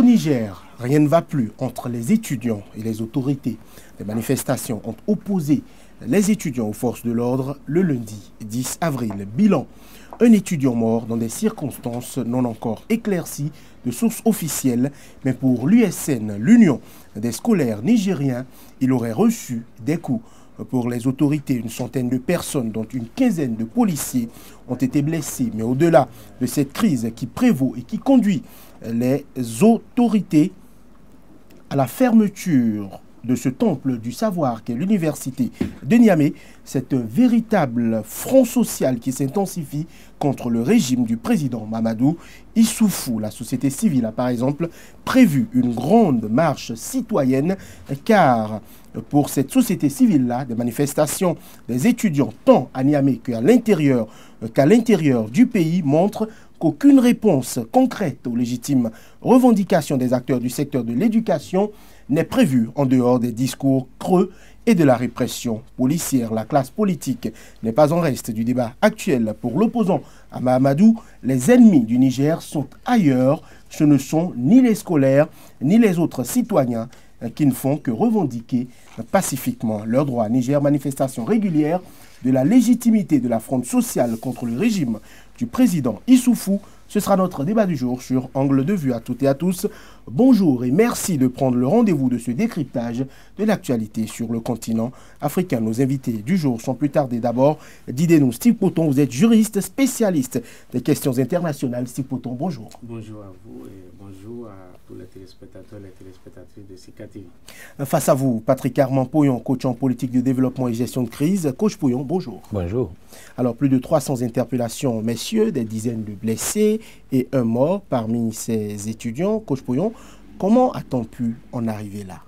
Au Niger, rien ne va plus entre les étudiants et les autorités. Les manifestations ont opposé les étudiants aux forces de l'ordre le lundi 10 avril. Bilan, un étudiant mort dans des circonstances non encore éclaircies de sources officielles, mais pour l'USN, l'Union des scolaires nigériens, il aurait reçu des coups. Pour les autorités, une centaine de personnes, dont une quinzaine de policiers, ont été blessés. Mais au-delà de cette crise qui prévaut et qui conduit les autorités à la fermeture de ce temple du savoir qu'est l'université de Niamey, c'est un véritable front social qui s'intensifie contre le régime du président Mamadou Issoufou. La société civile a par exemple prévu une grande marche citoyenne car pour cette société civile-là, des manifestations des étudiants tant à Niamey qu'à l'intérieur du pays montrent qu'aucune réponse concrète aux légitimes revendications des acteurs du secteur de l'éducation n'est prévue en dehors des discours creux et de la répression policière. La classe politique n'est pas en reste du débat actuel. Pour l'opposant à Mahamadou, les ennemis du Niger sont ailleurs. Ce ne sont ni les scolaires ni les autres citoyens qui ne font que revendiquer pacifiquement leurs droits. Niger, manifestation régulière de la légitimité de la fronde sociale contre le régime du président Issoufou. Ce sera notre débat du jour sur Angle de vue. À toutes et à tous, bonjour et merci de prendre le rendez-vous de ce décryptage de l'actualité sur le continent africain. Nos invités du jour sont plus tardés. D'abord, Didénou Steve Poton, vous êtes juriste spécialiste des questions internationales. Steve Poton, bonjour. Bonjour à vous et bonjour à tous les téléspectateurs et les téléspectatrices de Sika TV. Face à vous, Patrick Armand Pouyon, coach en politique de développement et gestion de crise. Coach Pouyon, bonjour. Bonjour. Alors, plus de 300 interpellations, messieurs, des dizaines de blessés et un mort parmi ces étudiants. Coach Pouyon, comment a-t-on pu en arriver là?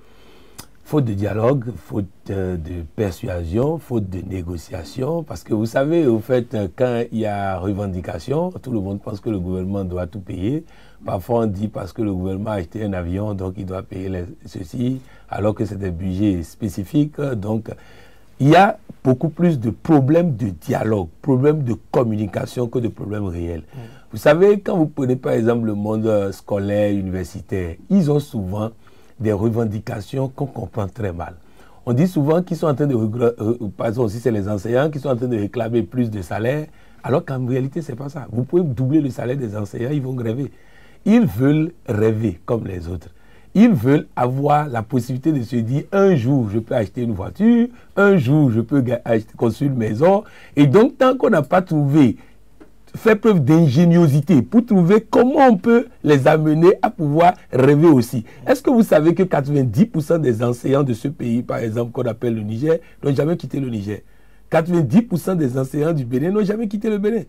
Faute de dialogue, faute de persuasion, faute de négociation. Parce que vous savez, au fait, quand il y a revendication, tout le monde pense que le gouvernement doit tout payer. Parfois, on dit parce que le gouvernement a acheté un avion, donc il doit payer ceci, alors que c'est des budgets spécifiques. Donc, il y a beaucoup plus de problèmes de dialogue, problèmes de communication que de problèmes réels. Vous savez, quand vous prenez par exemple le monde scolaire, universitaire, ils ont souvent des revendications qu'on comprend très mal. On dit souvent qu'ils sont en train de, par exemple aussi c'est les enseignants qui sont en train de réclamer plus de salaire, alors qu'en réalité c'est pas ça. Vous pouvez doubler le salaire des enseignants, ils vont gréver. Ils veulent rêver comme les autres. Ils veulent avoir la possibilité de se dire un jour je peux acheter une voiture, un jour je peux construire une maison. Et donc tant qu'on n'a pas trouvé, fait preuve d'ingéniosité pour trouver comment on peut les amener à pouvoir rêver aussi. Est-ce que vous savez que 90% des enseignants de ce pays, par exemple qu'on appelle le Niger, n'ont jamais quitté le Niger? 90% des enseignants du Bénin n'ont jamais quitté le Bénin.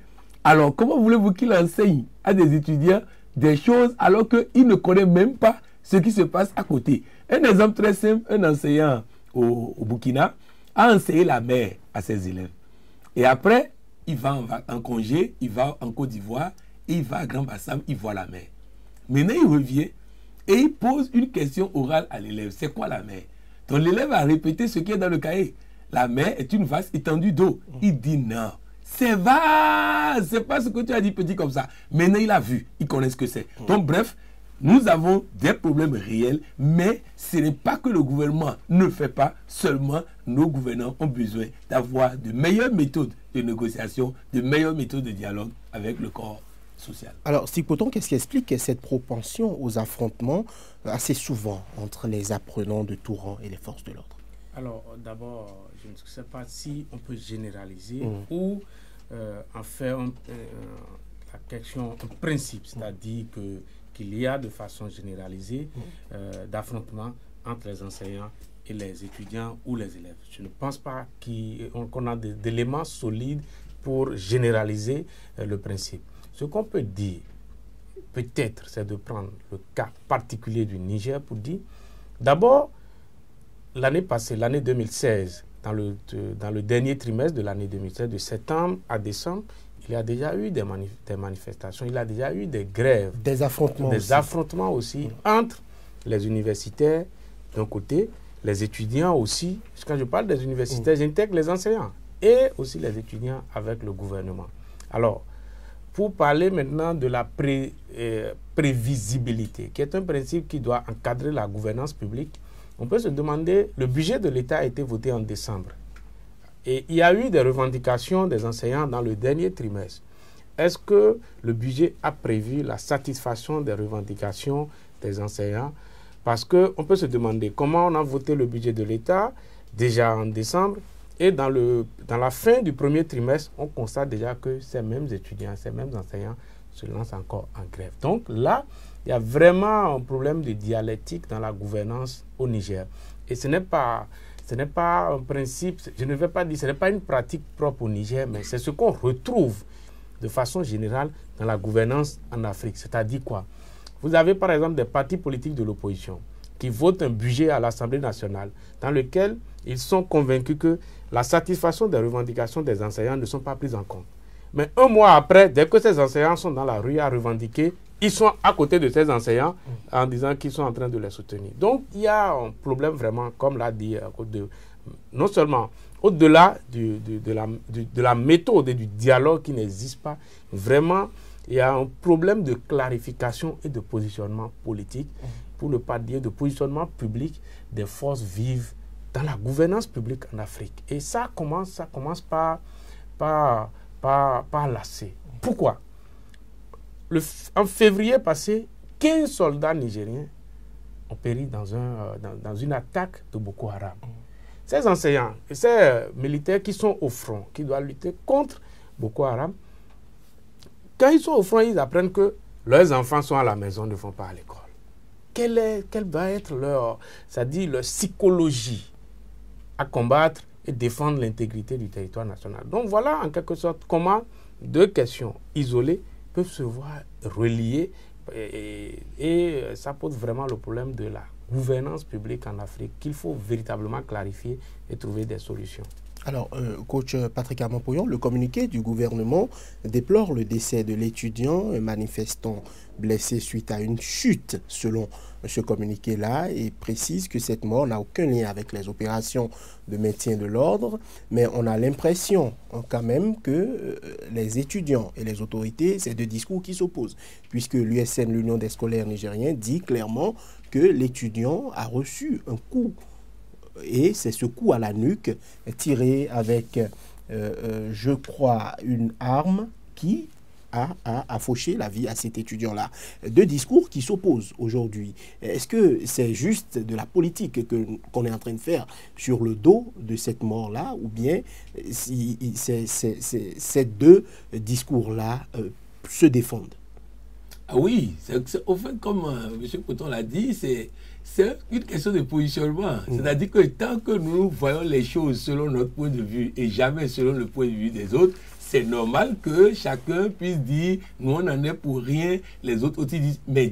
Alors comment voulez-vous qu'ils enseignent à des étudiants des choses alors qu'ils ne connaissent même pas ce qui se passe à côté? Un exemple très simple, un enseignant au Burkina a enseigné la mer à ses élèves. Et après, il va en congé, il va en Côte d'Ivoire, il va à Grand Bassam, il voit la mer. Maintenant, il revient et il pose une question orale à l'élève. C'est quoi la mer? Donc l'élève a répété ce qui est dans le cahier. La mer est une vaste étendue d'eau. Il dit non. C'est vaste, c'est pas ce que tu as dit petit comme ça. Maintenant, il a vu, il connaît ce que c'est. Donc bref, nous avons des problèmes réels, mais ce n'est pas que le gouvernement ne fait pas, seulement nos gouvernants ont besoin d'avoir de meilleures méthodes de négociation, de meilleures méthodes de dialogue avec le corps social. Alors, Steve Poton, qu'est-ce qui explique cette propension aux affrontements assez souvent entre les apprenants de tout rang et les forces de l'ordre? Alors, d'abord, je ne sais pas si on peut généraliser ou en faire la question, un principe, c'est-à-dire qu'il y a de façon généralisée d'affrontements entre les enseignants et les étudiants ou les élèves. Je ne pense pas qu'on a d'éléments solides pour généraliser le principe. Ce qu'on peut dire, peut-être, c'est de prendre le cas particulier du Niger pour dire, d'abord, l'année passée, l'année 2016, dans le dernier trimestre de l'année 2016, de septembre à décembre, il y a déjà eu des manifestations, il y a déjà eu des grèves. Des affrontements aussi entre les universitaires d'un côté, les étudiants aussi. Quand je parle des universitaires, j'intègre les enseignants et aussi les étudiants avec le gouvernement. Alors, pour parler maintenant de la prévisibilité, qui est un principe qui doit encadrer la gouvernance publique, on peut se demander, le budget de l'État a été voté en décembre. Et il y a eu des revendications des enseignants dans le dernier trimestre. Est-ce que le budget a prévu la satisfaction des revendications des enseignants? Parce qu'on peut se demander comment on a voté le budget de l'État déjà en décembre et dans la fin du premier trimestre, on constate déjà que ces mêmes étudiants, ces mêmes enseignants se lancent encore en grève. Donc là, il y a vraiment un problème de dialectique dans la gouvernance au Niger. Et ce n'est pas un principe, je ne vais pas dire, ce n'est pas une pratique propre au Niger, mais c'est ce qu'on retrouve de façon générale dans la gouvernance en Afrique. C'est-à-dire quoi? Vous avez par exemple des partis politiques de l'opposition qui votent un budget à l'Assemblée nationale dans lequel ils sont convaincus que la satisfaction des revendications des enseignants ne sont pas prises en compte. Mais un mois après, dès que ces enseignants sont dans la rue à revendiquer, ils sont à côté de ces enseignants en disant qu'ils sont en train de les soutenir. Donc, il y a un problème vraiment, comme l'a dit, non seulement au-delà de la méthode et du dialogue qui n'existe pas, vraiment, il y a un problème de clarification et de positionnement politique, pour ne pas dire de positionnement public des forces vives dans la gouvernance publique en Afrique. Et ça commence par lasser. Pourquoi? En février passé, 15 soldats nigériens ont péri dans une attaque de Boko Haram. Ces enseignants et ces militaires qui sont au front, qui doivent lutter contre Boko Haram, quand ils sont au front, ils apprennent que leurs enfants sont à la maison, ne vont pas à l'école. Quelle va être leur psychologie à combattre et défendre l'intégrité du territoire national? Donc voilà en quelque sorte comment deux questions isolées peuvent se voir reliées et ça pose vraiment le problème de la gouvernance publique en Afrique qu'il faut véritablement clarifier et trouver des solutions. Alors, coach Patrick Amampoyon, le communiqué du gouvernement déplore le décès de l'étudiant manifestant blessé suite à une chute, selon ce communiqué-là, et précise que cette mort n'a aucun lien avec les opérations de maintien de l'ordre, mais on a l'impression quand même que les étudiants et les autorités, c'est deux discours qui s'opposent, puisque l'USN, l'Union des scolaires nigériens, dit clairement que l'étudiant a reçu un coup. Et c'est ce coup à la nuque tiré avec, je crois, une arme qui a fauché la vie à cet étudiant-là. Deux discours qui s'opposent aujourd'hui. Est-ce que c'est juste de la politique qu'on est en train de faire sur le dos de cette mort-là, ou bien ces deux discours-là se défendent? Ah oui, au fait, comme M. Coton l'a dit, c'est une question de positionnement. C'est-à-dire que tant que nous voyons les choses selon notre point de vue et jamais selon le point de vue des autres, c'est normal que chacun puisse dire « nous on n'en est pour rien », les autres aussi disent « mais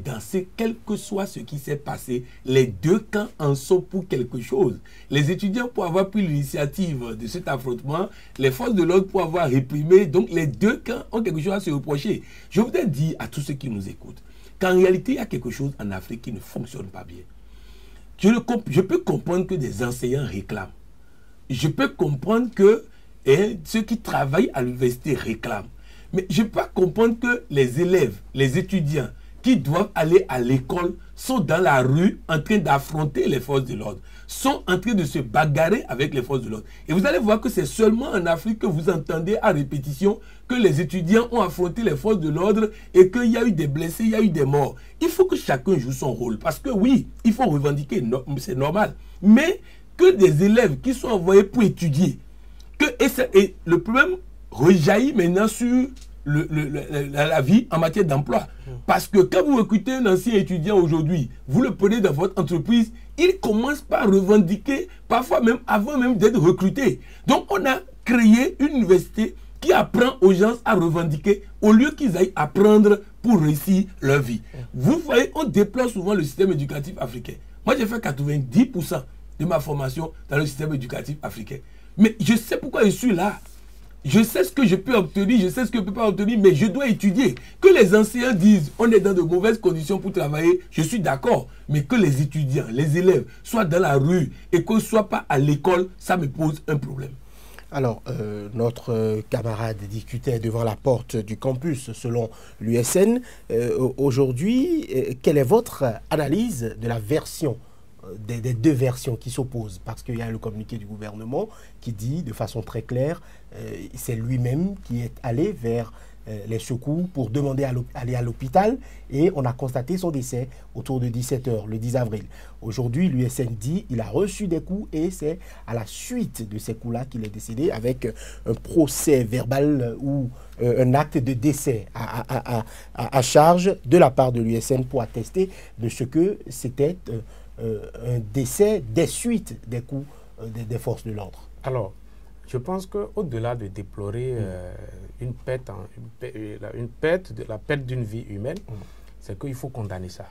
quel que soit ce qui s'est passé, les deux camps en sont pour quelque chose ». Les étudiants pour avoir pris l'initiative de cet affrontement, les forces de l'ordre pour avoir réprimé, donc les deux camps ont quelque chose à se reprocher. Je voudrais dire à tous ceux qui nous écoutent qu'en réalité, il y a quelque chose en Afrique qui ne fonctionne pas bien. Je peux comprendre que des enseignants réclament. Je peux comprendre que ceux qui travaillent à l'université réclament. Mais je ne peux pas comprendre que les élèves, les étudiants qui doivent aller à l'école sont dans la rue en train d'affronter les forces de l'ordre, sont en train de se bagarrer avec les forces de l'ordre. Et vous allez voir que c'est seulement en Afrique que vous entendez à répétition que les étudiants ont affronté les forces de l'ordre et qu'il y a eu des blessés, il y a eu des morts. Il faut que chacun joue son rôle. Parce que oui, il faut revendiquer, c'est normal. Mais que des élèves qui sont envoyés pour étudier, et le problème rejaillit maintenant sur la vie en matière d'emploi. Parce que quand vous recrutez un ancien étudiant aujourd'hui, vous le prenez dans votre entreprise, il commence par revendiquer, parfois même avant même d'être recruté. Donc on a créé une université qui apprend aux gens à revendiquer au lieu qu'ils aillent apprendre pour réussir leur vie. Vous voyez, on déplore souvent le système éducatif africain. Moi, j'ai fait 90% de ma formation dans le système éducatif africain. Mais je sais pourquoi je suis là. Je sais ce que je peux obtenir, je sais ce que je ne peux pas obtenir, mais je dois étudier. Que les enseignants disent on est dans de mauvaises conditions pour travailler, je suis d'accord. Mais que les étudiants, les élèves soient dans la rue et qu'ils ne soient pas à l'école, ça me pose un problème. Alors, notre camarade discutait devant la porte du campus selon l'USN. Aujourd'hui, quelle est votre analyse de la version, des deux versions qui s'opposent? Parce qu'il y a le communiqué du gouvernement qui dit de façon très claire, c'est lui-même qui est allé vers les secours pour demander à aller à l'hôpital et on a constaté son décès autour de 17 h le 10 avril. Aujourd'hui, l'USN dit qu'il a reçu des coups et c'est à la suite de ces coups-là qu'il est décédé avec un procès verbal ou un acte de décès à charge de la part de l'USN pour attester de ce que c'était un décès des suites des coups des forces de l'ordre. Alors, je pense qu'au-delà de déplorer la perte d'une vie humaine, c'est qu'il faut condamner ça.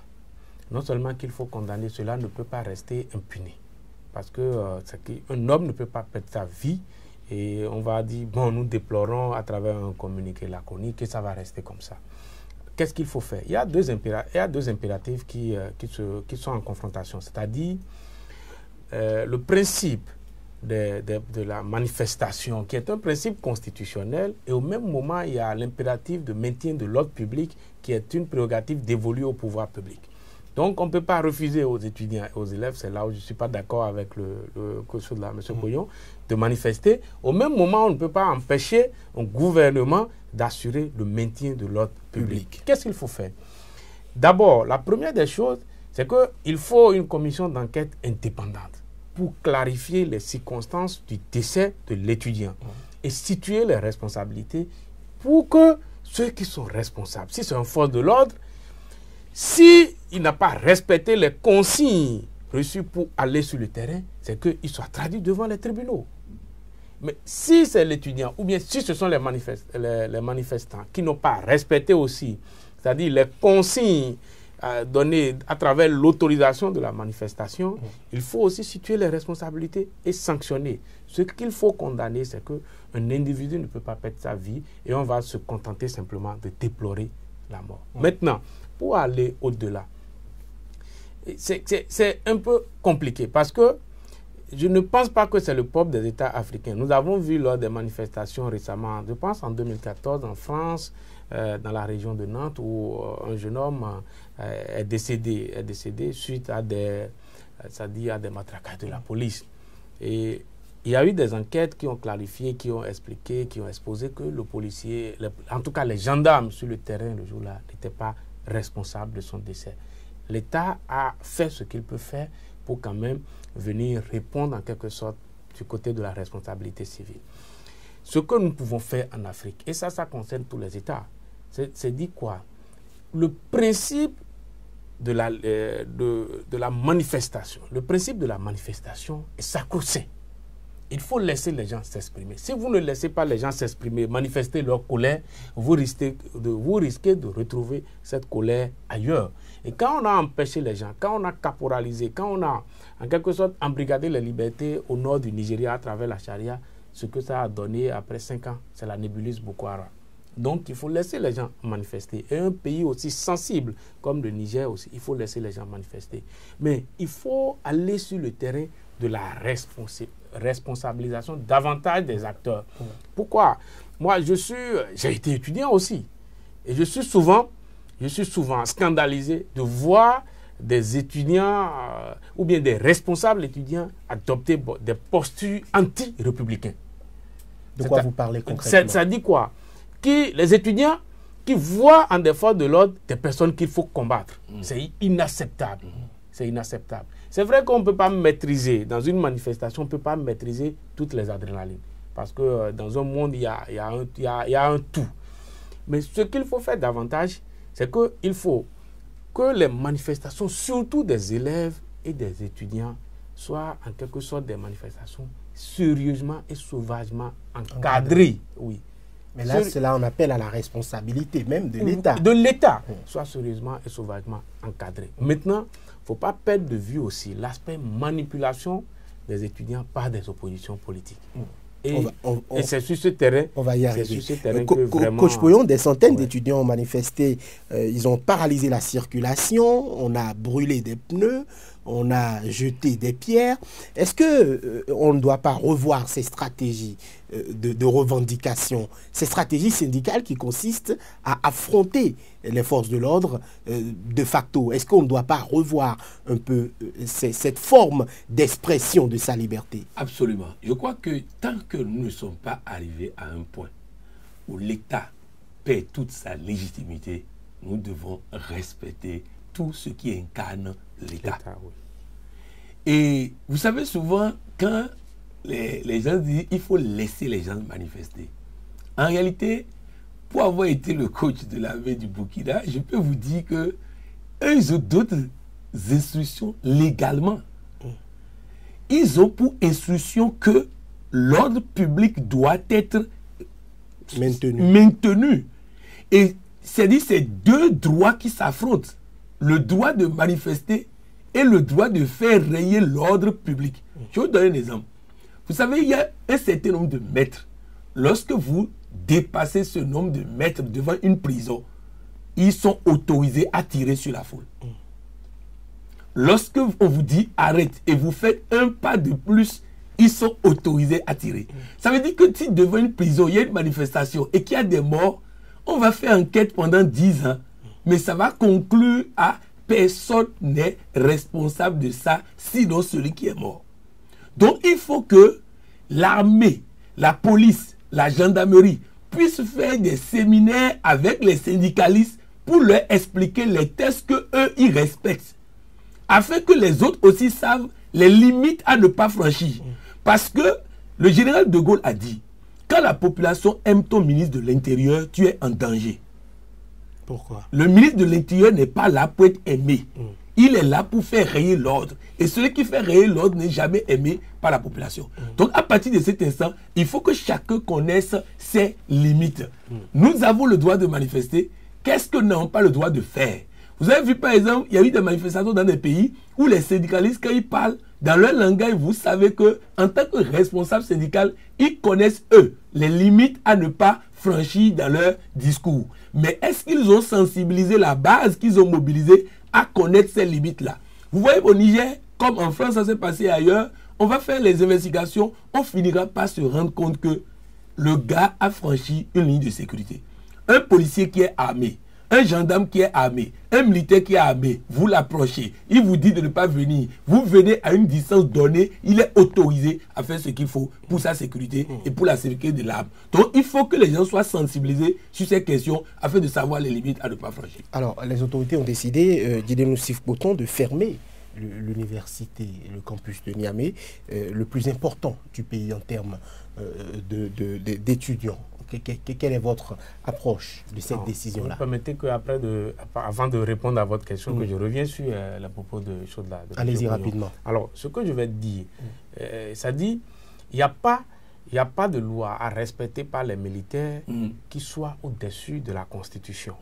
Non seulement qu'il faut condamner, cela ne peut pas rester impuni. Parce qu'un homme ne peut pas perdre sa vie et on va dire, bon, nous déplorons à travers un communiqué laconique et ça va rester comme ça. Qu'est-ce qu'il faut faire? Il y a deux impératifs qui sont en confrontation. C'est-à-dire le principe de la manifestation, qui est un principe constitutionnel, et au même moment, il y a l'impératif de maintien de l'ordre public, qui est une prérogative dévolue au pouvoir public. Donc, on ne peut pas refuser aux étudiants et aux élèves, c'est là où je ne suis pas d'accord avec le question de M. Boyon, de manifester. Au même moment, on ne peut pas empêcher un gouvernement d'assurer le maintien de l'ordre public. Qu'est-ce qu'il faut faire? D'abord, la première des choses, c'est qu'il faut une commission d'enquête indépendante pour clarifier les circonstances du décès de l'étudiant et situer les responsabilités pour que ceux qui sont responsables, si c'est un force de l'ordre, s'il n'a pas respecté les consignes reçues pour aller sur le terrain, c'est qu'il soit traduit devant les tribunaux. Mais si c'est l'étudiant, ou bien si ce sont les manifestants qui n'ont pas respecté aussi, c'est-à-dire les consignes données à travers l'autorisation de la manifestation, il faut aussi situer les responsabilités et sanctionner. Ce qu'il faut condamner, c'est qu'un individu ne peut pas perdre sa vie et on va se contenter simplement de déplorer la mort. Maintenant, pour aller au-delà, c'est un peu compliqué parce que je ne pense pas que c'est le peuple des États africains. Nous avons vu lors des manifestations récemment, je pense en 2014 en France, dans la région de Nantes, où un jeune homme est décédé suite à des matraquages de la police. Et il y a eu des enquêtes qui ont clarifié, qui ont expliqué, qui ont exposé que le policier, en tout cas les gendarmes sur le terrain le jour-là, n'étaient pas responsables de son décès. L'État a fait ce qu'il peut faire pour quand même venir répondre en quelque sorte du côté de la responsabilité civile. Ce que nous pouvons faire en Afrique, et ça concerne tous les États, c'est dit quoi? Le principe de la manifestation, le principe de la manifestation est sacro-saint. Il faut laisser les gens s'exprimer. Si vous ne laissez pas les gens s'exprimer, manifester leur colère, vous risquez de retrouver cette colère ailleurs. Et quand on a empêché les gens, quand on a caporalisé, quand on a en quelque sorte embrigadé les libertés au nord du Nigeria à travers la charia, ce que ça a donné après 5 ans, c'est la nébuleuse Boko Haram. Donc, il faut laisser les gens manifester. Et un pays aussi sensible comme le Niger aussi, il faut laisser les gens manifester. Mais il faut aller sur le terrain de la responsabilisation davantage des acteurs. Pourquoi? Moi, j'ai été étudiant aussi. Et je suis souvent scandalisé de voir des étudiants ou bien des responsables étudiants adopter des postures anti-républicains. De quoi vous parlez concrètement? Ça dit quoi? Les étudiants qui voient en des forces de l'ordre des personnes qu'il faut combattre. C'est inacceptable. C'est inacceptable. C'est vrai qu'on ne peut pas maîtriser, dans une manifestation, on ne peut pas maîtriser toutes les adrénalines. Parce que dans un monde, il y a un tout. Mais ce qu'il faut faire davantage, c'est qu'il faut que les manifestations, surtout des élèves et des étudiants, soient en quelque sorte des manifestations sérieusement et sauvagement encadrées. Oui. Mais là, cela on appelle à la responsabilité même de l'État. De l'État, soit sérieusement et sauvagement encadré. Maintenant, il ne faut pas perdre de vue aussi l'aspect manipulation des étudiants par des oppositions politiques. Et c'est sur ce terrain, on va y arriver. Sur ce terrain que vraiment, Coach Boyon, des centaines d'étudiants ont manifesté, ils ont paralysé la circulation, on a brûlé des pneus. on a jeté des pierres. Est-ce que on ne doit pas revoir ces stratégies de revendication, ces stratégies syndicales qui consistent à affronter les forces de l'ordre de facto? Est-ce qu'on ne doit pas revoir un peu cette forme d'expression de sa liberté? Absolument. Je crois que tant que nous ne sommes pas arrivés à un point où l'État perd toute sa légitimité, nous devons respecter tout ce qui incarne l'État. Oui. Et vous savez, souvent, quand les gens disent qu'il faut laisser les gens manifester, en réalité, pour avoir été le coach de l'armée du Burkina, je peux vous dire que eux, ils ont d'autres instructions légalement. Ils ont pour instruction que l'ordre public doit être maintenu. Et c'est-à-dire c'est deux droits qui s'affrontent. Le droit de manifester et le droit de faire rayer l'ordre public. Je vais vous donner un exemple. Vous savez, il y a un certain nombre de mètres. Lorsque vous dépassez ce nombre de mètres devant une prison, ils sont autorisés à tirer sur la foule. Lorsque on vous dit arrête et vous faites un pas de plus, ils sont autorisés à tirer. Ça veut dire que si devant une prison, il y a une manifestation et qu'il y a des morts, on va faire enquête pendant 10 ans, mais ça va conclure à personne n'est responsable de ça, sinon celui qui est mort. Donc il faut que l'armée, la police, la gendarmerie puissent faire des séminaires avec les syndicalistes pour leur expliquer les textes qu'eux, ils respectent, afin que les autres aussi savent les limites à ne pas franchir. Parce que le général de Gaulle a dit, quand la population aime ton ministre de l'Intérieur, tu es en danger. Pourquoi? Le ministre de l'Intérieur n'est pas là pour être aimé. Il est là pour faire rayer l'ordre. Et celui qui fait rayer l'ordre n'est jamais aimé par la population. Donc à partir de cet instant, il faut que chacun connaisse ses limites. Nous avons le droit de manifester. Qu'est-ce que nous n'avons pas le droit de faire? Vous avez vu par exemple, il y a eu des manifestations dans des pays où les syndicalistes, quand ils parlent dans leur langage, vous savez que en tant que responsable syndical, ils connaissent eux les limites à ne pas franchir dans leur discours. Mais est-ce qu'ils ont sensibilisé la base qu'ils ont mobilisée à connaître ces limites-là? Vous voyez, au Niger, comme en France, ça s'est passé ailleurs, on va faire les investigations, on finira par se rendre compte que le gars a franchi une ligne de sécurité. Un policier qui est armé, un gendarme qui est armé, un militaire qui est armé, vous l'approchez, il vous dit de ne pas venir, vous venez à une distance donnée, il est autorisé à faire ce qu'il faut pour sa sécurité et pour la sécurité de l'arme. Donc il faut que les gens soient sensibilisés sur ces questions afin de savoir les limites à ne pas franchir. Alors les autorités ont décidé, Guidem Sif Boton, de fermer l'université, le campus de Niamey, le plus important du pays en termes d'étudiants. Quelle est votre approche de cette décision-là? Permettez que avant de répondre à votre question, que je revienne sur la propos de Chaudla. Allez-y rapidement. Alors, ce que je vais dire, ça dit, il n'y a pas de loi à respecter par les militaires qui soit au-dessus de la Constitution.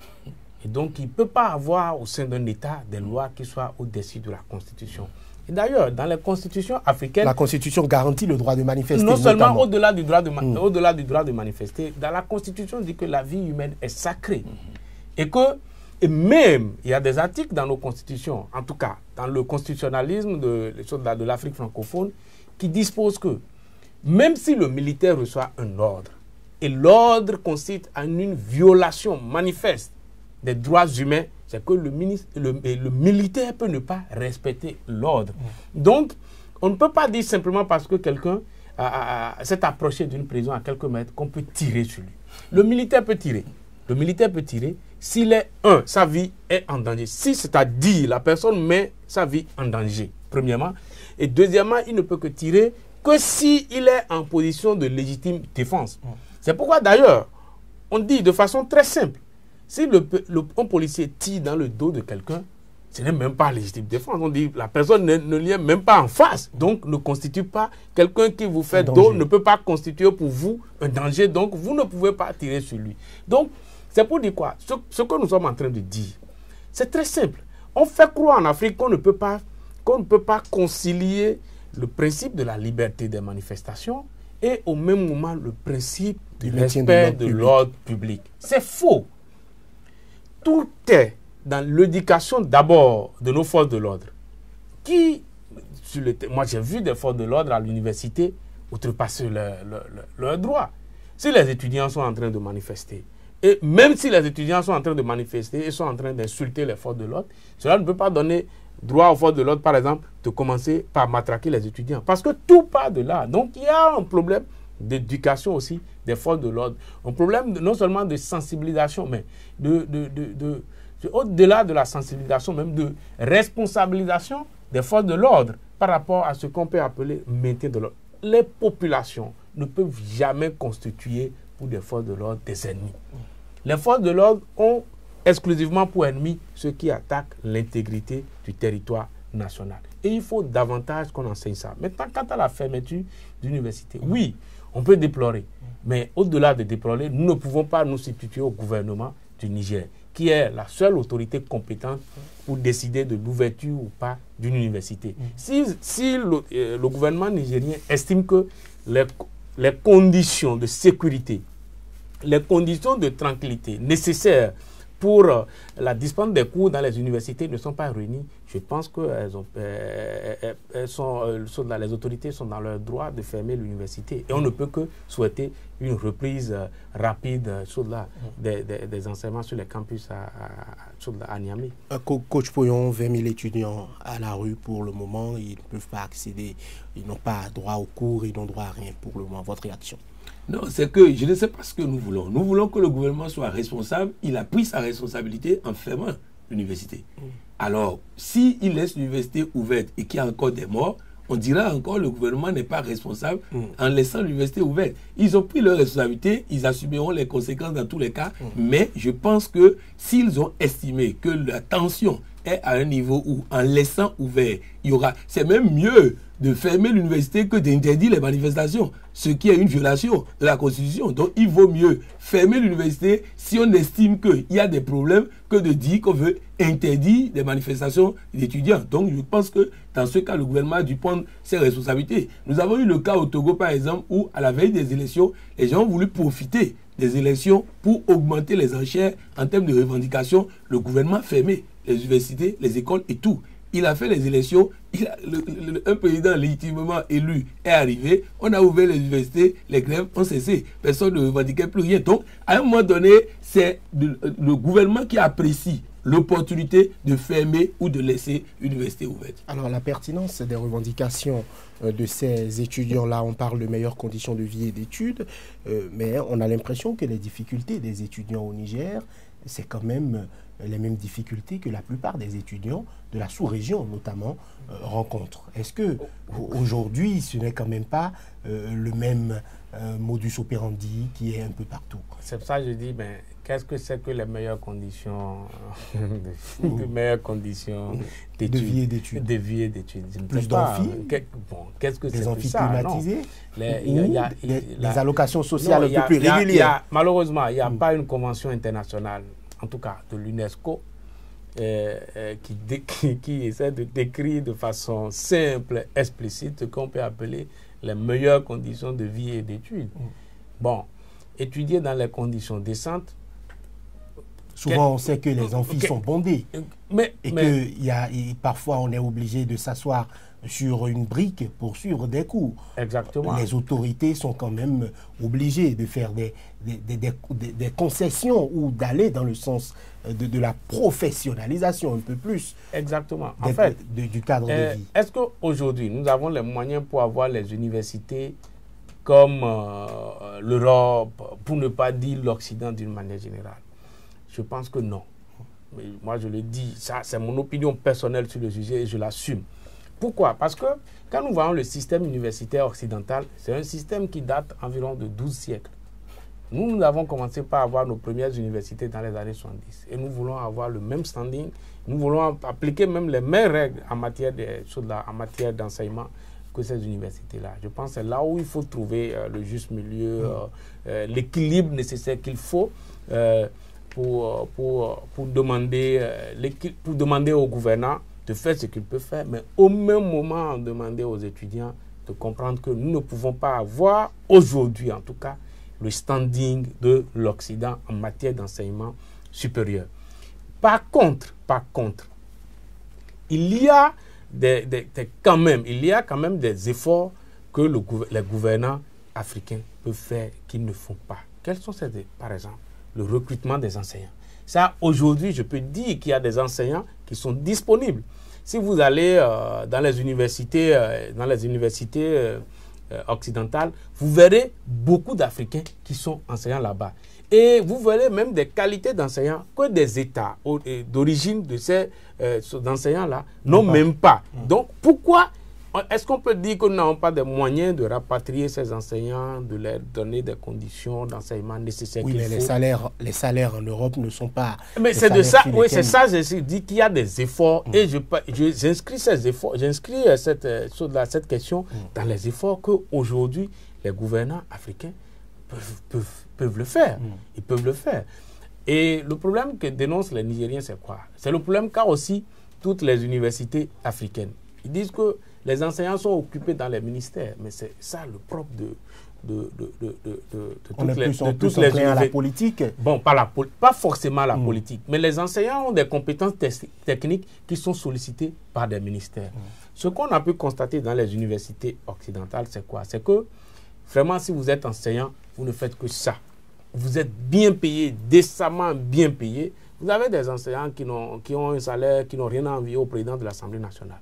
Et donc, il ne peut pas avoir au sein d'un État des lois qui soient au-dessus de la Constitution. Et d'ailleurs, dans les constitutions africaines... La Constitution garantit le droit de manifester. Non seulement au-delà du droit de manifester, dans la Constitution, on dit que la vie humaine est sacrée. Et même, il y a des articles dans nos constitutions, en tout cas, dans le constitutionnalisme de l'Afrique francophone, qui disposent que même si le militaire reçoit un ordre, et l'ordre consiste en une violation manifeste des droits humains, c'est que le militaire peut ne pas respecter l'ordre. Donc, on ne peut pas dire simplement parce que quelqu'un s'est approché d'une prison à quelques mètres qu'on peut tirer sur lui. Le militaire peut tirer. Le militaire peut tirer s'il est, sa vie est en danger. Si, c'est-à-dire, la personne met sa vie en danger, premièrement. Et deuxièmement, il ne peut que tirer que s'il est en position de légitime défense. C'est pourquoi, d'ailleurs, on dit de façon très simple, si un policier tire dans le dos de quelqu'un, ce n'est même pas légitime défense. On dit la personne ne lui est même pas en face. Donc, ne constitue pas quelqu'un qui vous fait dos, ne peut pas constituer pour vous un danger. Donc, vous ne pouvez pas tirer sur lui. Donc, c'est pour dire quoi? Ce que nous sommes en train de dire, c'est très simple. On fait croire en Afrique qu'on ne peut pas concilier le principe de la liberté des manifestations et au même moment le principe du respect de l'ordre public. C'est faux. Tout est dans l'éducation d'abord de nos forces de l'ordre. Moi, j'ai vu des forces de l'ordre à l'université outrepasser leurs droits. Si les étudiants sont en train de manifester, et même si les étudiants sont en train de manifester et sont en train d'insulter les forces de l'ordre, cela ne peut pas donner droit aux forces de l'ordre, par exemple, de commencer par matraquer les étudiants. Parce que tout part de là. Donc, il y a un problème d'éducation aussi des forces de l'ordre. Un problème non seulement de sensibilisation, mais au-delà de la sensibilisation, même de responsabilisation des forces de l'ordre par rapport à ce qu'on peut appeler maintien de l'ordre. Les populations ne peuvent jamais constituer pour des forces de l'ordre des ennemis. Les forces de l'ordre ont exclusivement pour ennemis ceux qui attaquent l'intégrité du territoire national. Et il faut davantage qu'on enseigne ça. Maintenant, quant à la fermeture d'université, oui, on peut déplorer. Mais au-delà de déplorer, nous ne pouvons pas nous substituer au gouvernement du Niger, qui est la seule autorité compétente pour décider de l'ouverture ou pas d'une université. Si le gouvernement nigérien estime que les conditions de sécurité, les conditions de tranquillité nécessaires pour la dispense des cours dans les universités ne sont pas réunies, je pense que les autorités sont dans leur droit de fermer l'université. Et on ne peut que souhaiter une reprise rapide des enseignements sur les campus à Niamey. Coach Poyon, 20 000 étudiants à la rue pour le moment, ils ne peuvent pas accéder, ils n'ont pas droit aux cours, ils n'ont droit à rien pour le moment. Votre réaction? Non, c'est que je ne sais pas ce que nous voulons. Nous voulons que le gouvernement soit responsable. Il a pris sa responsabilité en fermant l'université. Alors, s'il laisse l'université ouverte et qu'il y a encore des morts, on dira encore que le gouvernement n'est pas responsable en laissant l'université ouverte. Ils ont pris leur responsabilité, ils assumeront les conséquences dans tous les cas, mais je pense que s'ils ont estimé que la tension est à un niveau où, en laissant ouvert, il y aura... C'est même mieux de fermer l'université que d'interdire les manifestations, ce qui est une violation de la Constitution. Donc, il vaut mieux fermer l'université si on estime qu'il y a des problèmes que de dire qu'on veut interdire des manifestations d'étudiants. Donc, je pense que dans ce cas, le gouvernement a dû prendre ses responsabilités. Nous avons eu le cas au Togo, par exemple, où, à la veille des élections, les gens ont voulu profiter des élections pour augmenter les enchères en termes de revendications. Le gouvernement a fermé les universités, les écoles et tout. Il a fait les élections, un président légitimement élu est arrivé, on a ouvert les universités, les grèves ont cessé, personne ne revendiquait plus rien. Donc, à un moment donné, c'est le gouvernement qui apprécie l'opportunité de fermer ou de laisser l'université ouverte. Alors, la pertinence des revendications de ces étudiants-là, on parle de meilleures conditions de vie et d'études, mais on a l'impression que les difficultés des étudiants au Niger, c'est quand même les mêmes difficultés que la plupart des étudiants de la sous-région, notamment, rencontrent. Est-ce que aujourd'hui, ce n'est quand même pas le même modus operandi qui est un peu partout? C'est pour ça que je dis, qu'est-ce que c'est que les meilleures conditions de meilleures conditions de vie et d'études? De vie et d'études. Plus d'amphis? Qu'est-ce que c'est des que amphis ça? climatisés? Des allocations sociales un peu plus régulières? Malheureusement, il n'y a pas une convention internationale, en tout cas de l'UNESCO, qui essaie de décrire de façon simple, explicite, ce qu'on peut appeler les meilleures conditions de vie et d'études. Bon, étudier dans les conditions décentes. Souvent, on sait que les amphis sont bondés. Que parfois, on est obligé de s'asseoir sur une brique pour suivre des cours. Exactement. Les autorités sont quand même obligées de faire des concessions ou d'aller dans le sens de la professionnalisation un peu plus. Exactement. En fait, du cadre de vie. Est-ce qu'aujourd'hui, nous avons les moyens pour avoir les universités comme l'Europe, pour ne pas dire l'Occident d'une manière générale? Je pense que non. Mais moi, je le dis, ça, c'est mon opinion personnelle sur le sujet et je l'assume. Pourquoi? Parce que quand nous voyons le système universitaire occidental, c'est un système qui date environ de 12 siècles. Nous avons commencé par avoir nos premières universités dans les années 70. Et nous voulons avoir le même standing. Nous voulons appliquer même les mêmes règles en matière d'enseignement que ces universités-là. Je pense que c'est là où il faut trouver le juste milieu, l'équilibre nécessaire qu'il faut pour demander au gouvernant de faire ce qu'il peut faire, mais au même moment demander aux étudiants de comprendre que nous ne pouvons pas avoir aujourd'hui, en tout cas, le standing de l'Occident en matière d'enseignement supérieur. Par contre, il y a quand même, il y a quand même des efforts que les gouvernants africains peuvent faire qu'ils ne font pas. Quels sont ces efforts? Par exemple, le recrutement des enseignants. Ça, aujourd'hui, je peux dire qu'il y a des enseignants qui sont disponibles. Si vous allez dans les universités, occidentales, vous verrez beaucoup d'Africains qui sont enseignants là-bas. Et vous verrez même des qualités d'enseignants que des États d'origine de ces enseignants-là n'ont même pas. Donc, pourquoi est-ce qu'on peut dire que nous n'avons pas de moyens de rapatrier ces enseignants, de leur donner des conditions d'enseignement nécessaires? Oui, mais les salaires en Europe ne sont pas... Mais c'est de ça, oui, c'est ça, je dis qu'il y a des efforts et j'inscris ces efforts, j'inscris cette question dans les efforts qu'aujourd'hui les gouvernants africains peuvent le faire. Ils peuvent le faire. Et le problème que dénoncent les Nigériens, c'est quoi? C'est le problème qu'a aussi toutes les universités africaines. Ils disent que les enseignants sont occupés dans les ministères, mais c'est ça le propre de toutes les universités. À la politique. Bon, pas forcément la politique, mais les enseignants ont des compétences techniques qui sont sollicitées par des ministères. Ce qu'on a pu constater dans les universités occidentales, c'est quoi? C'est que vraiment, si vous êtes enseignant, vous ne faites que ça. Vous êtes bien payé, décemment bien payé. Vous avez des enseignants qui ont un salaire, qui n'ont rien à envier au président de l'Assemblée nationale.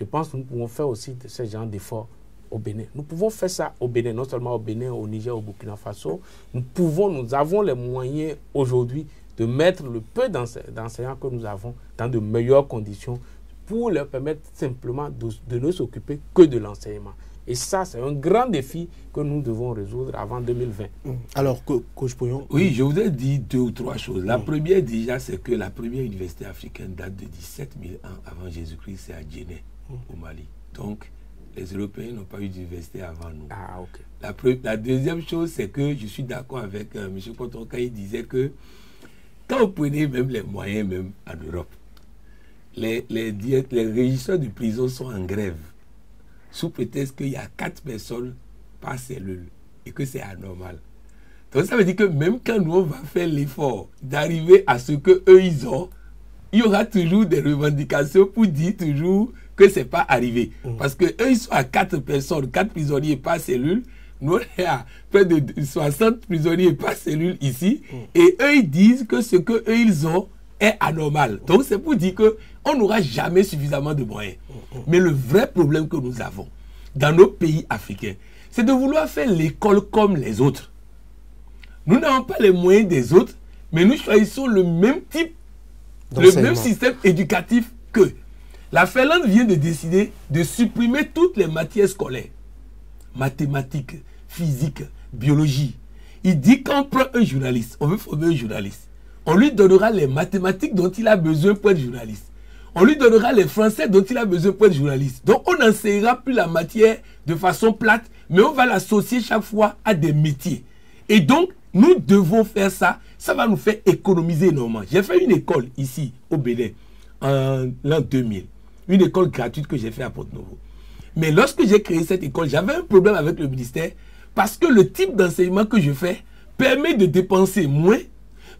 Je pense que nous pouvons faire aussi ce genre d'efforts au Bénin. Nous pouvons faire ça au Bénin, non seulement au Bénin, au Niger, au Burkina Faso. Nous avons les moyens aujourd'hui de mettre le peu d'enseignants que nous avons dans de meilleures conditions pour leur permettre simplement de ne s'occuper que de l'enseignement. Et ça, c'est un grand défi que nous devons résoudre avant 2020. Alors, Coach Pouyon? Oui, je voudrais dire 2 ou 3 choses. La première, déjà, c'est que la première université africaine date de 17 000 ans avant Jésus-Christ, c'est à Djenné, au Mali. Donc, les Européens n'ont pas eu d'université avant nous. Ah, ok. La deuxième chose, c'est que je suis d'accord avec M. Poton quand il disait que quand vous prenez même les moyens, même en Europe, les régisseurs de prison sont en grève sous prétexte qu'il y a 4 personnes par cellule et que c'est anormal. Donc ça veut dire que même quand nous on va faire l'effort d'arriver à ce que eux ils ont, il y aura toujours des revendications pour dire toujours que c'est pas arrivé. Parce que eux ils sont à 4 personnes, 4 prisonniers par cellule. Nous on est à près de 60 prisonniers par cellule ici. Et eux ils disent que ce que eux ils ont est anormal. Donc c'est pour dire que on n'aura jamais suffisamment de moyens. Mais le vrai problème que nous avons dans nos pays africains, c'est de vouloir faire l'école comme les autres. Nous n'avons pas les moyens des autres, mais nous choisissons le même type, le même système éducatif qu'eux. La Finlande vient de décider de supprimer toutes les matières scolaires. Mathématiques, physique, biologie. Il dit qu'on prend un journaliste, on veut former un journaliste. On lui donnera les mathématiques dont il a besoin pour être journaliste. On lui donnera les français dont il a besoin pour être journaliste. Donc, on n'enseignera plus la matière de façon plate, mais on va l'associer chaque fois à des métiers. Et donc, nous devons faire ça. Ça va nous faire économiser énormément. J'ai fait une école ici, au Bénin, en l'an 2000. Une école gratuite que j'ai fait à Porto-Novo. Mais lorsque j'ai créé cette école, j'avais un problème avec le ministère parce que le type d'enseignement que je fais permet de dépenser moins,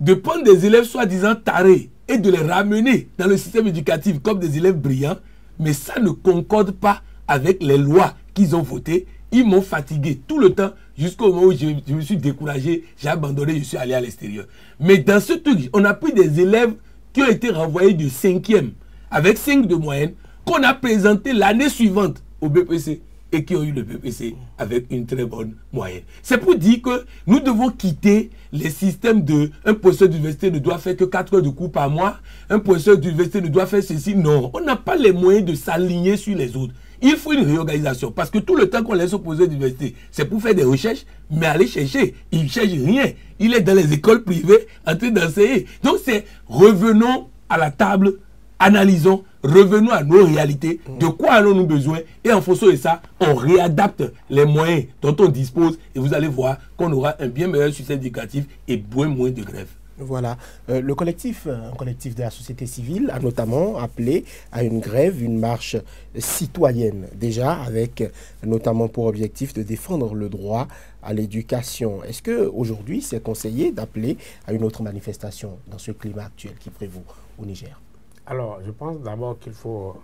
de prendre des élèves soi-disant tarés et de les ramener dans le système éducatif comme des élèves brillants, mais ça ne concorde pas avec les lois qu'ils ont votées. Ils m'ont fatigué tout le temps jusqu'au moment où je me suis découragé, j'ai abandonné, je suis allé à l'extérieur. Mais dans ce truc, on a pris des élèves qui ont été renvoyés du 5e avec 5 de moyenne, qu'on a présenté l'année suivante au BPC et qui ont eu le BPC avec une très bonne moyenne. C'est pour dire que nous devons quitter les systèmes de un professeur d'université ne doit faire que 4 heures de cours par mois, un professeur d'université ne doit faire ceci. Non, on n'a pas les moyens de s'aligner sur les autres. Il faut une réorganisation parce que tout le temps qu'on laisse au professeur d'université, c'est pour faire des recherches, mais aller chercher, il ne cherche rien. Il est dans les écoles privées en train d'enseigner. Donc c'est revenons à la table, analysons, revenons à nos réalités, de quoi avons-nous besoin et en fonction de ça, on réadapte les moyens dont on dispose et vous allez voir qu'on aura un bien meilleur système éducatif et moins de grèves. Voilà. Un collectif de la société civile a notamment appelé à une grève, une marche citoyenne déjà, avec notamment pour objectif de défendre le droit à l'éducation. Est-ce qu'aujourd'hui, c'est conseillé d'appeler à une autre manifestation dans ce climat actuel qui prévaut au Niger? Alors, je pense d'abord qu'il faut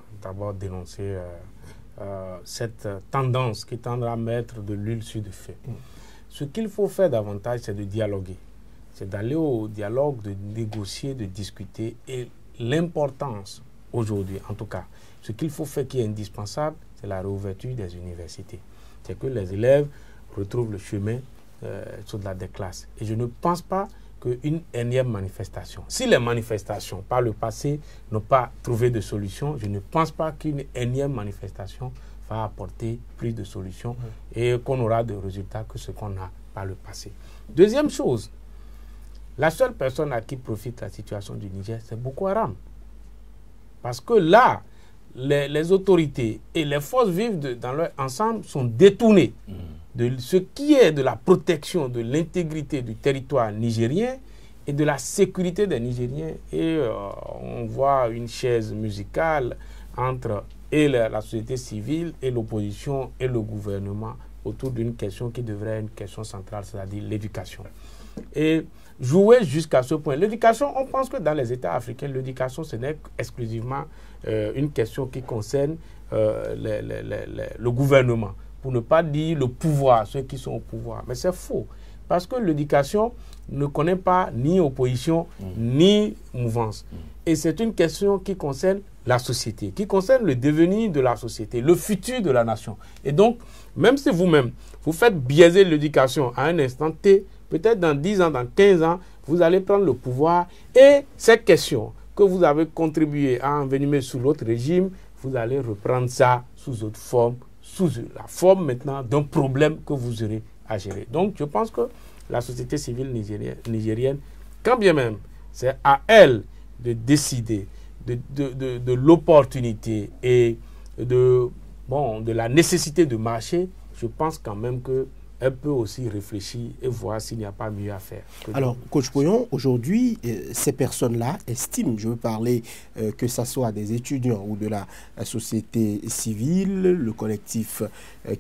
dénoncer cette tendance qui tendra à mettre de l'huile sur le feu. Ce qu'il faut faire davantage, c'est de dialoguer. C'est d'aller au dialogue, de négocier, de discuter. Et l'importance, aujourd'hui, en tout cas, ce qu'il faut faire qui est indispensable, c'est la réouverture des universités. C'est que les élèves retrouvent le chemin sur des classes. Et je ne pense pas qu'une énième manifestation, si les manifestations par le passé n'ont pas trouvé de solution, je ne pense pas qu'une énième manifestation va apporter plus de solutions et qu'on aura de résultats que ce qu'on a par le passé. Deuxième chose, la seule personne à qui profite la situation du Niger, c'est Boko Haram. Parce que là, les autorités et les forces vives dans leur ensemble sont détournées de ce qui est de la protection de l'intégrité du territoire nigérien et de la sécurité des Nigériens. Et on voit une chaise musicale entre la société civile et l'opposition et le gouvernement autour d'une question qui devrait être une question centrale, c'est-à-dire l'éducation. Et jouer jusqu'à ce point. L'éducation, on pense que dans les États africains, l'éducation, ce n'est exclusivement une question qui concerne le gouvernement, pour ne pas dire le pouvoir, ceux qui sont au pouvoir. Mais c'est faux, parce que l'éducation ne connaît pas ni opposition, ni mouvance. Et c'est une question qui concerne la société, qui concerne le devenir de la société, le futur de la nation. Et donc, même si vous-même, vous faites biaiser l'éducation à un instant T, peut-être dans 10 ans, dans 15 ans, vous allez prendre le pouvoir et ces questions que vous avez contribué à envenimer sous l'autre régime, vous allez reprendre ça sous autre forme, sous la forme maintenant d'un problème que vous aurez à gérer. Donc, je pense que la société civile nigérienne, quand bien même c'est à elle de décider de l'opportunité et de la nécessité de marcher, je pense quand même qu'elle peut aussi réfléchir et voir s'il n'y a pas mieux à faire. Alors, Coach Poyon, aujourd'hui, ces personnes-là estiment, je veux parler que ce soit des étudiants ou de la société civile, le collectif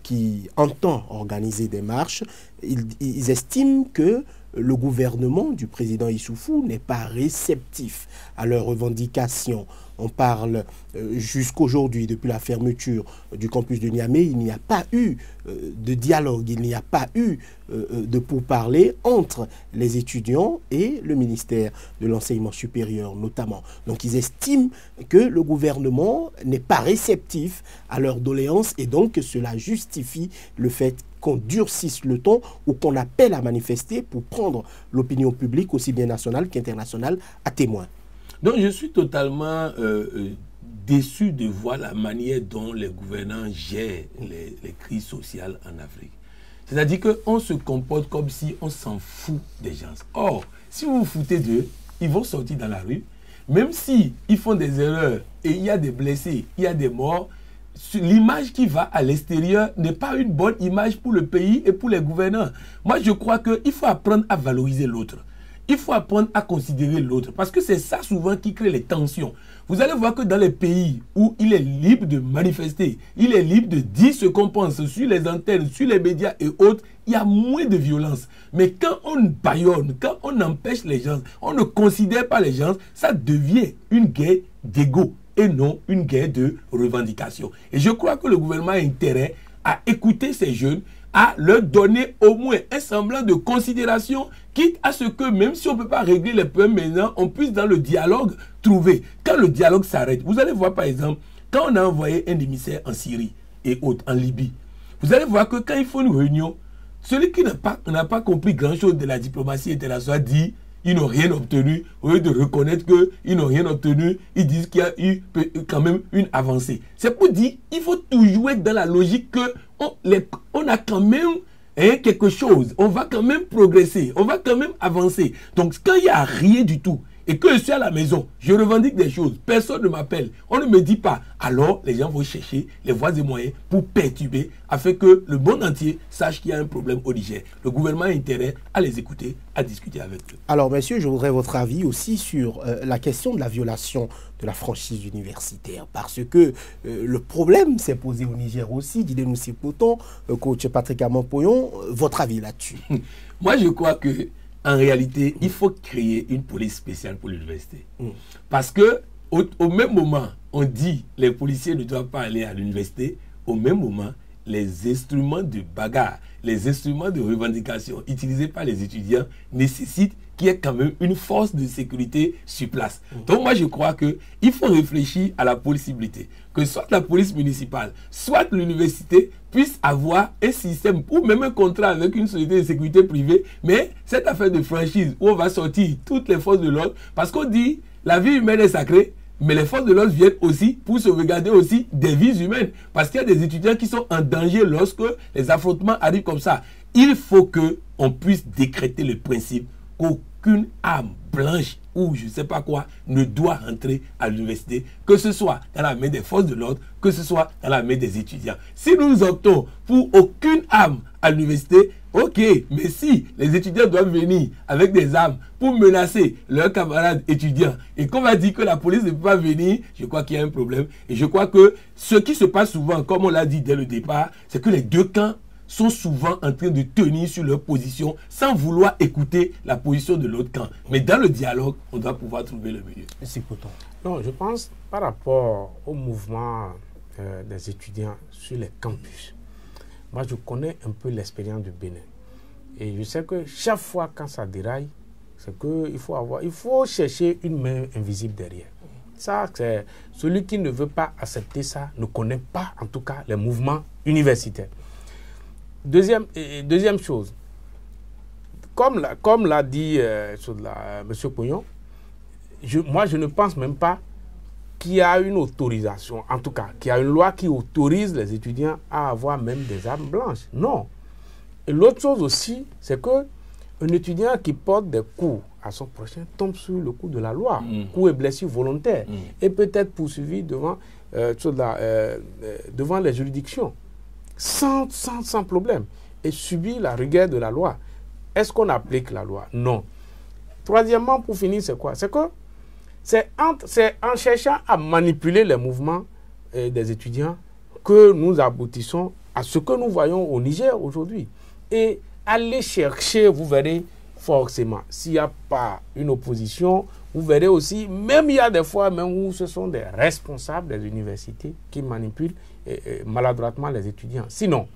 qui entend organiser des marches, ils estiment que le gouvernement du président Issoufou n'est pas réceptif à leurs revendications. On parle jusqu'aujourd'hui, depuis la fermeture du campus de Niamey, il n'y a pas eu de dialogue, il n'y a pas eu de pourparlers entre les étudiants et le ministère de l'Enseignement supérieur notamment. Donc ils estiment que le gouvernement n'est pas réceptif à leurs doléances et donc que cela justifie le fait qu'on durcisse le ton ou qu'on appelle à manifester pour prendre l'opinion publique, aussi bien nationale qu'internationale, à témoin. Donc je suis totalement déçu de voir la manière dont les gouvernants gèrent les crises sociales en Afrique. C'est-à-dire qu'on se comporte comme si on s'en fout des gens. Or, si vous vous foutez d'eux, ils vont sortir dans la rue. Même s'ils font des erreurs et il y a des blessés, il y a des morts, l'image qui va à l'extérieur n'est pas une bonne image pour le pays et pour les gouvernants. Moi, je crois qu'il faut apprendre à valoriser l'autre. Il faut apprendre à considérer l'autre. Parce que c'est ça souvent qui crée les tensions. Vous allez voir que dans les pays où il est libre de manifester, il est libre de dire ce qu'on pense sur les antennes, sur les médias et autres, il y a moins de violence. Mais quand on bâillonne, quand on empêche les gens, on ne considère pas les gens, ça devient une guerre d'ego et non une guerre de revendication. Et je crois que le gouvernement a intérêt à écouter ces jeunes, à leur donner au moins un semblant de considération, quitte à ce que même si on ne peut pas régler les problèmes maintenant, on puisse dans le dialogue trouver. Quand le dialogue s'arrête, vous allez voir par exemple, quand on a envoyé un émissaire en Syrie et autres, en Libye, vous allez voir que quand il faut une réunion, celui qui n'a pas compris grand-chose de la diplomatie internationale dit ils n'ont rien obtenu. Au lieu de reconnaître qu'ils n'ont rien obtenu, ils disent qu'il y a eu quand même une avancée. C'est pour dire qu'il faut toujours être dans la logique qu'on a quand même quelque chose. On va quand même progresser. On va quand même avancer. Donc quand il n'y a rien du tout, et que je suis à la maison, je revendique des choses, personne ne m'appelle, on ne me dit pas, alors les gens vont chercher les voies et moyens pour perturber, afin que le monde entier sache qu'il y a un problème au Niger. Le gouvernement a intérêt à les écouter, à discuter avec eux. Alors, messieurs, je voudrais votre avis aussi sur la question de la violation de la franchise universitaire, parce que le problème s'est posé au Niger aussi. Didem Sipoton, coach Patrick Amon-Poyon, votre avis là-dessus? Moi, je crois que en réalité, il faut créer une police spéciale pour l'université. Parce que au même moment, on dit les policiers ne doivent pas aller à l'université. Au même moment, les instruments de bagarre, les instruments de revendication utilisés par les étudiants nécessitent qu'il y ait quand même une force de sécurité sur place. Donc moi je crois qu'il faut réfléchir à la possibilité que soit la police municipale, soit l'université puisse avoir un système ou même un contrat avec une société de sécurité privée, mais cette affaire de franchise où on va sortir toutes les forces de l'ordre, parce qu'on dit la vie humaine est sacrée, mais les forces de l'ordre viennent aussi pour sauvegarder aussi des vies humaines. Parce qu'il y a des étudiants qui sont en danger lorsque les affrontements arrivent comme ça. Il faut qu'on puisse décréter le principe qu'aucune arme blanche ou je ne sais pas quoi ne doit rentrer à l'université, que ce soit dans la main des forces de l'ordre, que ce soit dans la main des étudiants. Si nous optons pour aucune arme à l'université, ok, mais si les étudiants doivent venir avec des armes pour menacer leurs camarades étudiants et qu'on va dire que la police ne peut pas venir, je crois qu'il y a un problème. Et je crois que ce qui se passe souvent, comme on l'a dit dès le départ, c'est que les deux camps sont souvent en train de tenir sur leur position sans vouloir écouter la position de l'autre camp. Mais dans le dialogue, on doit pouvoir trouver le milieu. C'est pourtant. Non, je pense par rapport au mouvement des étudiants sur les campus. Moi, je connais un peu l'expérience du Bénin. Et je sais que chaque fois quand ça déraille, c'est qu'il faut chercher une main invisible derrière. Ça, c'est celui qui ne veut pas accepter ça ne connaît pas, en tout cas, les mouvements universitaires. Deuxième chose, comme l'a dit M. Pognon, moi, je ne pense même pas qu'il y a une autorisation, en tout cas, qu'il y a une loi qui autorise les étudiants à avoir même des armes blanches. Non. Et l'autre chose aussi, c'est qu'un étudiant qui porte des coups à son prochain tombe sur le coup de la loi, coup et blessure volontaire, et peut être poursuivi devant les juridictions, sans problème, et subit la rigueur de la loi. Est-ce qu'on applique la loi? Non. Troisièmement, pour finir, c'est quoi? C'est que c'est en cherchant à manipuler les mouvements des étudiants que nous aboutissons à ce que nous voyons au Niger aujourd'hui. Et allez chercher, vous verrez forcément, s'il n'y a pas une opposition, vous verrez aussi, même il y a des fois même où ce sont des responsables des universités qui manipulent maladroitement les étudiants. Sinon,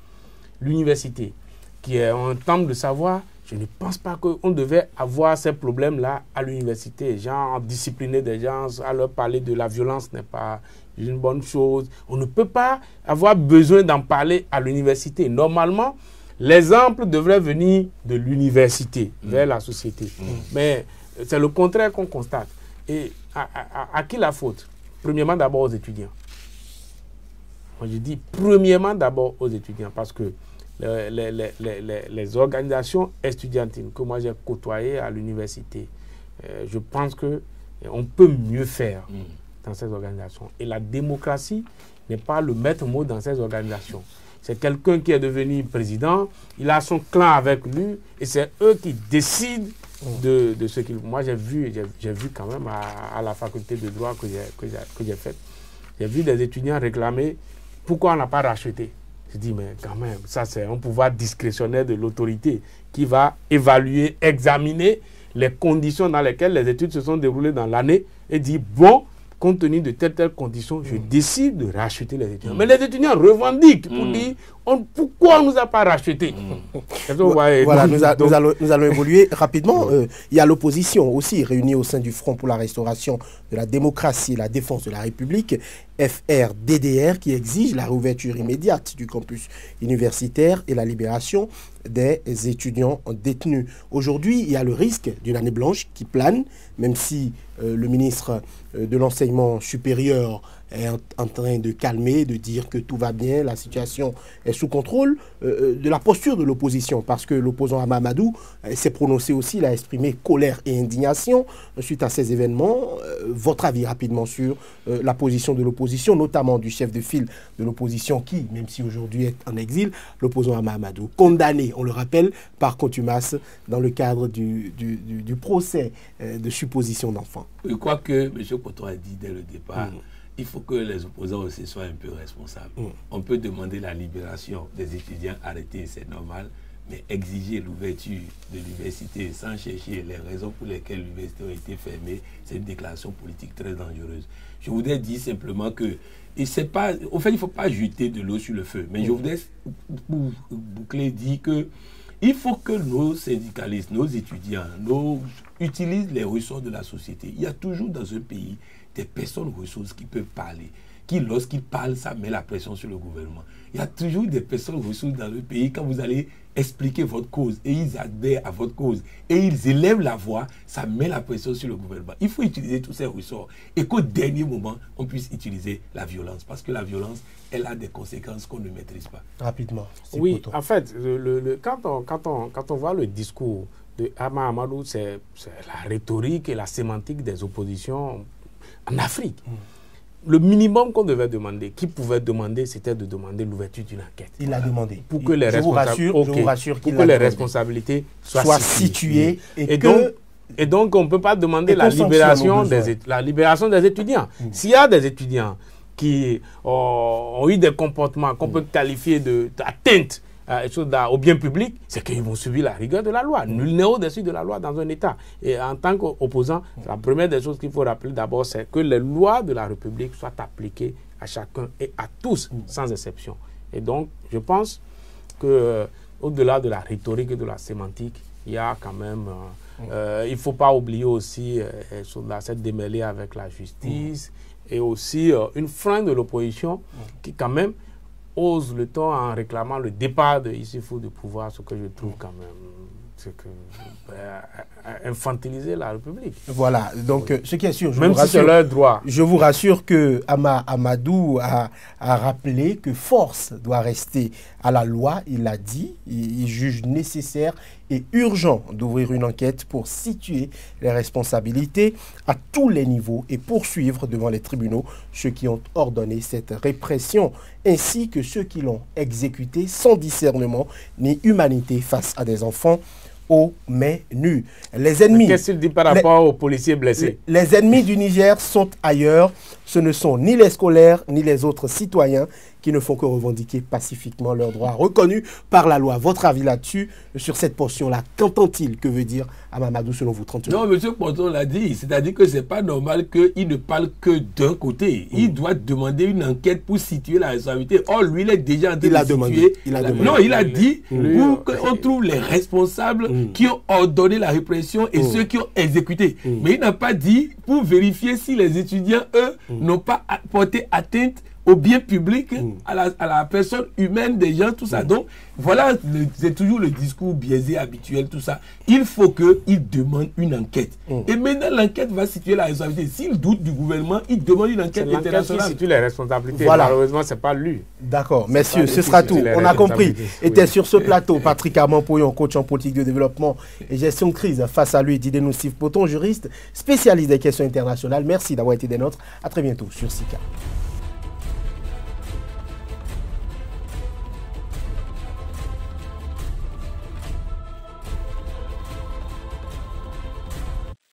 l'université, qui est un temple de savoir, je ne pense pas qu'on devait avoir ces problèmes-là à l'université. Genre, discipliner des gens, à leur parler de la violence n'est pas une bonne chose. On ne peut pas avoir besoin d'en parler à l'université. Normalement, l'exemple devrait venir de l'université vers la société. Mais c'est le contraire qu'on constate. Et à qui la faute? Premièrement, d'abord aux étudiants. Moi, je dis premièrement d'abord aux étudiants parce que les organisations estudiantines que moi j'ai côtoyées à l'université, je pense qu'on peut mieux faire dans ces organisations. Et la démocratie n'est pas le maître mot dans ces organisations. C'est quelqu'un qui est devenu président, il a son clan avec lui, et c'est eux qui décident de ce qu'il... Moi, j'ai vu quand même à la faculté de droit que j'ai faite, j'ai vu des étudiants réclamer pourquoi on n'a pas racheté. Je dis, mais quand même, ça c'est un pouvoir discrétionnaire de l'autorité qui va évaluer, examiner les conditions dans lesquelles les études se sont déroulées dans l'année et dire, bon, compte tenu de telles conditions, je décide de racheter les étudiants. Mais les étudiants revendiquent pour dire pourquoi on ne nous a pas racheté. Voilà, nous allons évoluer rapidement. Il y a l'opposition aussi réunie au sein du Front pour la restauration de la démocratie et la défense de la République, FRDDR, qui exige la réouverture immédiate du campus universitaire et la libération des étudiants détenus. Aujourd'hui, il y a le risque d'une année blanche qui plane, même si le ministre de l'enseignement supérieur est en train de calmer, de dire que tout va bien, la situation est sous contrôle, de la posture de l'opposition, parce que l'opposant Hamamadou s'est prononcé aussi, il a exprimé colère et indignation suite à ces événements. Votre avis rapidement sur la position de l'opposition, notamment du chef de file de l'opposition qui, même si aujourd'hui est en exil, l'opposant Hamamadou, condamné, on le rappelle, par contumace dans le cadre du procès de supposition d'enfants. Je crois que M. Poton a dit dès le départ, il faut que les opposants aussi soient un peu responsables. On peut demander la libération des étudiants arrêtés, c'est normal, Mais exiger l'ouverture de l'université sans chercher les raisons pour lesquelles l'université a été fermée, c'est une déclaration politique très dangereuse. Je voudrais dire simplement que, et c'est pas, en fait, il ne faut pas jeter de l'eau sur le feu, mais je voudrais boucler dire que il faut que nos syndicalistes, nos étudiants, utilisent les ressources de la société. Il y a toujours dans un pays des personnes ressources qui peuvent parler, qui, lorsqu'ils parlent, ça met la pression sur le gouvernement. Il y a toujours des personnes ressources dans le pays, quand vous allez expliquer votre cause et ils adhèrent à votre cause et ils élèvent la voix, ça met la pression sur le gouvernement. Il faut utiliser tous ces ressorts et qu'au dernier moment, on puisse utiliser la violence parce que la violence, elle a des conséquences qu'on ne maîtrise pas. Rapidement. Oui, en fait, quand on voit le discours de Hama Amadou, c'est la rhétorique et la sémantique des oppositions en Afrique. Le minimum qu'on devait demander, qui pouvait demander, c'était de demander l'ouverture d'une enquête. Il l'a demandé. Pour que les responsabilités soient situées. Et donc, on ne peut pas demander la libération des étudiants. S'il y a des étudiants qui ont eu des comportements qu'on peut qualifier d'atteinte au bien public, c'est qu'ils vont subir la rigueur de la loi. Nul n'est au-dessus de la loi dans un État. Et en tant qu'opposant, la première des choses qu'il faut rappeler d'abord, c'est que les lois de la République soient appliquées à chacun et à tous, sans exception. Et donc, je pense que au-delà de la rhétorique et de la sémantique, il y a quand même... il ne faut pas oublier aussi cette démêlée avec la justice et aussi une freine de l'opposition qui, quand même, ose le temps en réclamant le départ de Issoufou du pouvoir, ce que je trouve quand même c'est que infantiliser la République. Voilà, donc ce qui est sûr, même si c'est leur droit. Je vous rassure que Hama Amadou a rappelé que force doit rester à la loi. Il l'a dit, il juge nécessaire et urgent d'ouvrir une enquête pour situer les responsabilités à tous les niveaux et poursuivre devant les tribunaux ceux qui ont ordonné cette répression, ainsi que ceux qui l'ont exécutée sans discernement ni humanité face à des enfants aux mains nues. Les ennemis... Qu'est-ce qu'il dit par rapport aux policiers blessés? Les ennemis du Niger sont ailleurs. Ce ne sont ni les scolaires, ni les autres citoyens qui ne font que revendiquer pacifiquement leurs droits reconnus par la loi. Votre avis là-dessus, sur cette portion-là, qu'entend-il? Que veut dire Hama Amadou selon vous? 30 Non, M. Ponton l'a dit. C'est-à-dire que ce n'est pas normal qu'il ne parle que d'un côté. Il doit demander une enquête pour situer la responsabilité. Or, lui, il est déjà en train de situer... Non, il a dit pour qu'on trouve les responsables qui ont ordonné la répression et ceux qui ont exécuté. Mais il n'a pas dit pour vérifier si les étudiants, eux, n'ont pas porté atteinte au bien public, à la personne humaine des gens, tout ça. Donc, voilà, c'est toujours le discours biaisé habituel, tout ça. Il faut qu'il demande une enquête. Et maintenant, l'enquête va situer la responsabilité. S'il doute du gouvernement, il demande une enquête internationale. Qui situe les responsabilités. Voilà. Malheureusement, ce n'est pas lui. D'accord, messieurs, ce sera tout. On a compris. Était sur ce plateau Patrick Armand-Pouillon, coach en politique de développement et gestion de crise. Face à lui, Didier Noussif-Poton, juriste, spécialiste des questions internationales. Merci d'avoir été des nôtres. À très bientôt sur SICA.